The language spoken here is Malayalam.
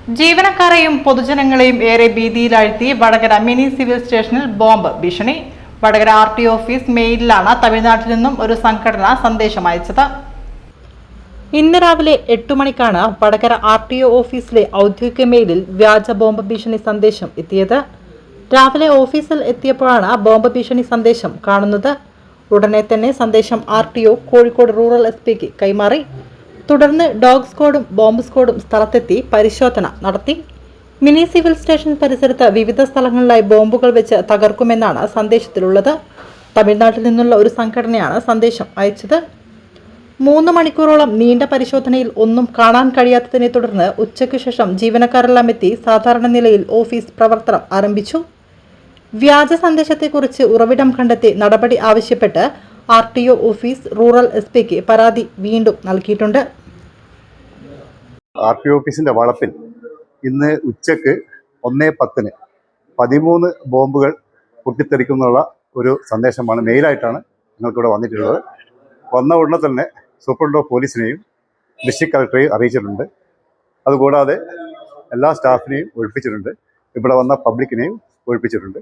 ജീവനക്കാരെയും പൊതുജനങ്ങളെയും ഏറെ ഭീതിയിലാഴ്ത്തി വടകര മിനി സിവിൽ സ്റ്റേഷനിൽ ബോംബ് ഭീഷണി. വടകര RTO ഓഫീസ് മെയിലിലാണ് തമിഴ്നാട്ടിൽ നിന്നും ഒരു സംഘടന സന്ദേശം അയച്ചത്. ഇന്ന് രാവിലെ 8 മണിക്കാണ് വടകര RTO ഓഫീസിലെ ഔദ്യോഗിക മെയിലിൽ വ്യാജ ബോംബ് ഭീഷണി സന്ദേശം എത്തിയത്. രാവിലെ ഓഫീസിൽ എത്തിയപ്പോഴാണ് ബോംബ് ഭീഷണി സന്ദേശം കാണുന്നത്. ഉടനെ തന്നെ സന്ദേശം RTO കോഴിക്കോട് റൂറൽ SP കൈമാറി. തുടർന്ന് ഡോഗ് സ്ക്വാഡും ബോംബ് സ്ക്വാഡും സ്ഥലത്തെത്തി പരിശോധന നടത്തി. മിനി സിവിൽ സ്റ്റേഷൻ പരിസരത്ത് വിവിധ സ്ഥലങ്ങളിലായി ബോംബുകൾ വെച്ച് തകർക്കുമെന്നാണ് സന്ദേശത്തിലുള്ളത്. തമിഴ്നാട്ടിൽ നിന്നുള്ള ഒരു സംഘടനയാണ് സന്ദേശം അയച്ചത്. 3 മണിക്കൂറോളം നീണ്ട പരിശോധനയിൽ ഒന്നും കാണാൻ കഴിയാത്തതിനെ തുടർന്ന് ഉച്ചയ്ക്ക് ശേഷം ജീവനക്കാരെല്ലാം എത്തി സാധാരണ നിലയിൽ ഓഫീസ് പ്രവർത്തനം ആരംഭിച്ചു. വ്യാജ സന്ദേശത്തെക്കുറിച്ച് ഉറവിടം കണ്ടെത്തി നടപടി ആവശ്യപ്പെട്ട് RTO ഓഫീസ് റൂറൽ SP പരാതി വീണ്ടും നൽകിയിട്ടുണ്ട്. RTO ഓഫീസിന്റെ വളപ്പിൽ ഇന്ന് ഉച്ചക്ക് 1:10 13 ബോംബുകൾ പൊട്ടിത്തെറിക്കുന്നുള്ള ഒരു സന്ദേശമാണ് മെയിലായിട്ടാണ് ഞങ്ങൾക്കിവിടെ വന്നിട്ടുള്ളത്. വന്ന ഉടനെ തന്നെ സൂപ്രണ്ട് ഓഫ് പോലീസിനെയും ഡിസ്ട്രിക്ട് കളക്ടറെയും അറിയിച്ചിട്ടുണ്ട്. അതുകൂടാതെ എല്ലാ സ്റ്റാഫിനെയും ഒഴിപ്പിച്ചിട്ടുണ്ട്. ഇവിടെ വന്ന പബ്ലിക്കിനെയും ഒഴിപ്പിച്ചിട്ടുണ്ട്.